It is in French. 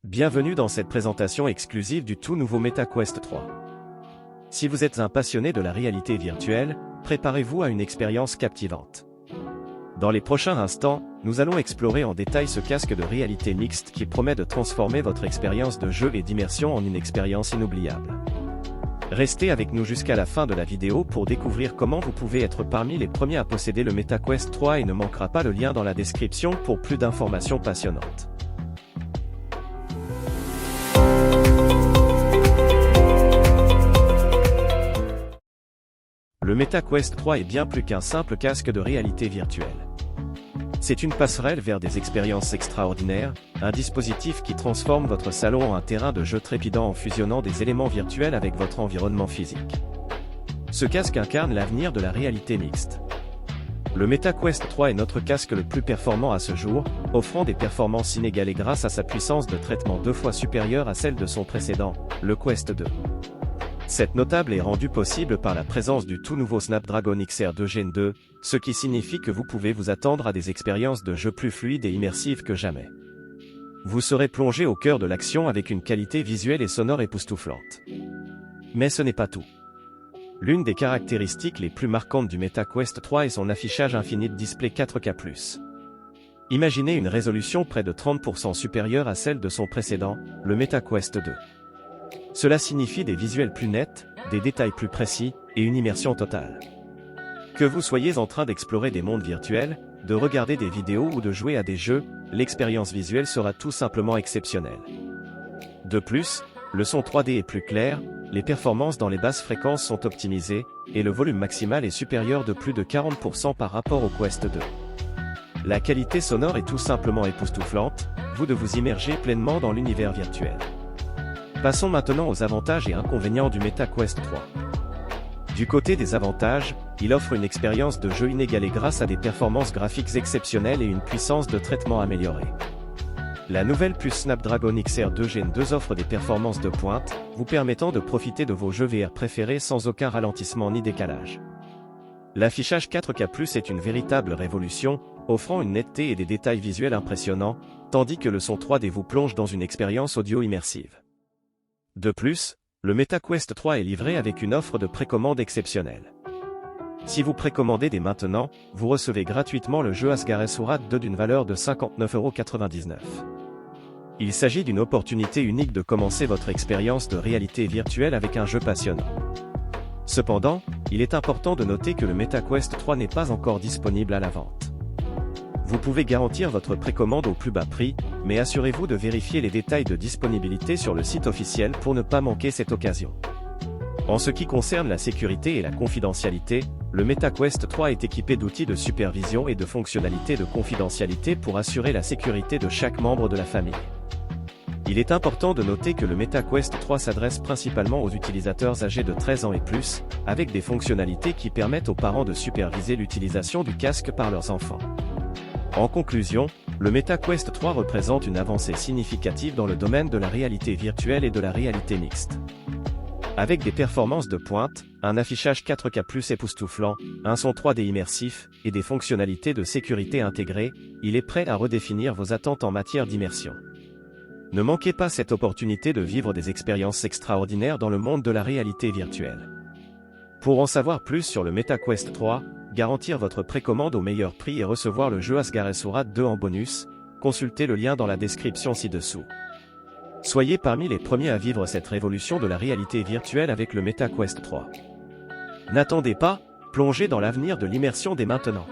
Bienvenue dans cette présentation exclusive du tout nouveau MetaQuest 3. Si vous êtes un passionné de la réalité virtuelle, préparez-vous à une expérience captivante. Dans les prochains instants, nous allons explorer en détail ce casque de réalité mixte qui promet de transformer votre expérience de jeu et d'immersion en une expérience inoubliable. Restez avec nous jusqu'à la fin de la vidéo pour découvrir comment vous pouvez être parmi les premiers à posséder le MetaQuest 3 et ne manquera pas le lien dans la description pour plus d'informations passionnantes. Le MetaQuest 3 est bien plus qu'un simple casque de réalité virtuelle. C'est une passerelle vers des expériences extraordinaires, un dispositif qui transforme votre salon en un terrain de jeu trépidant en fusionnant des éléments virtuels avec votre environnement physique. Ce casque incarne l'avenir de la réalité mixte. Le MetaQuest 3 est notre casque le plus performant à ce jour, offrant des performances inégalées grâce à sa puissance de traitement 2 fois supérieure à celle de son précédent, le Quest 2. Cette notable est rendue possible par la présence du tout nouveau Snapdragon XR2 Gen 2, ce qui signifie que vous pouvez vous attendre à des expériences de jeu plus fluides et immersives que jamais. Vous serez plongé au cœur de l'action avec une qualité visuelle et sonore époustouflante. Mais ce n'est pas tout. L'une des caractéristiques les plus marquantes du MetaQuest 3 est son affichage Infinite Display 4K+. Imaginez une résolution près de 30% supérieure à celle de son précédent, le MetaQuest 2. Cela signifie des visuels plus nets, des détails plus précis, et une immersion totale. Que vous soyez en train d'explorer des mondes virtuels, de regarder des vidéos ou de jouer à des jeux, l'expérience visuelle sera tout simplement exceptionnelle. De plus, le son 3D est plus clair, les performances dans les basses fréquences sont optimisées, et le volume maximal est supérieur de plus de 40% par rapport au Quest 2. La qualité sonore est tout simplement époustouflante, vous de vous immerger pleinement dans l'univers virtuel. Passons maintenant aux avantages et inconvénients du MetaQuest 3. Du côté des avantages, il offre une expérience de jeu inégalée grâce à des performances graphiques exceptionnelles et une puissance de traitement améliorée. La nouvelle puce Snapdragon XR2 Gen 2 offre des performances de pointe, vous permettant de profiter de vos jeux VR préférés sans aucun ralentissement ni décalage. L'affichage 4K+ est une véritable révolution, offrant une netteté et des détails visuels impressionnants, tandis que le son 3D vous plonge dans une expérience audio immersive. De plus, le MetaQuest 3 est livré avec une offre de précommande exceptionnelle. Si vous précommandez dès maintenant, vous recevez gratuitement le jeu Asgard Sword 2 d'une valeur de 59,99 €. Il s'agit d'une opportunité unique de commencer votre expérience de réalité virtuelle avec un jeu passionnant. Cependant, il est important de noter que le MetaQuest 3 n'est pas encore disponible à la vente. Vous pouvez garantir votre précommande au plus bas prix, mais assurez-vous de vérifier les détails de disponibilité sur le site officiel pour ne pas manquer cette occasion. En ce qui concerne la sécurité et la confidentialité, le MetaQuest 3 est équipé d'outils de supervision et de fonctionnalités de confidentialité pour assurer la sécurité de chaque membre de la famille. Il est important de noter que le MetaQuest 3 s'adresse principalement aux utilisateurs âgés de 13 ans et plus, avec des fonctionnalités qui permettent aux parents de superviser l'utilisation du casque par leurs enfants. En conclusion, le MetaQuest 3 représente une avancée significative dans le domaine de la réalité virtuelle et de la réalité mixte. Avec des performances de pointe, un affichage 4K+ époustouflant, un son 3D immersif, et des fonctionnalités de sécurité intégrées, il est prêt à redéfinir vos attentes en matière d'immersion. Ne manquez pas cette opportunité de vivre des expériences extraordinaires dans le monde de la réalité virtuelle. Pour en savoir plus sur le MetaQuest 3, garantir votre précommande au meilleur prix et recevoir le jeu Asgard Sword 2 en bonus, consultez le lien dans la description ci-dessous. Soyez parmi les premiers à vivre cette révolution de la réalité virtuelle avec le MetaQuest 3. N'attendez pas, plongez dans l'avenir de l'immersion dès maintenant.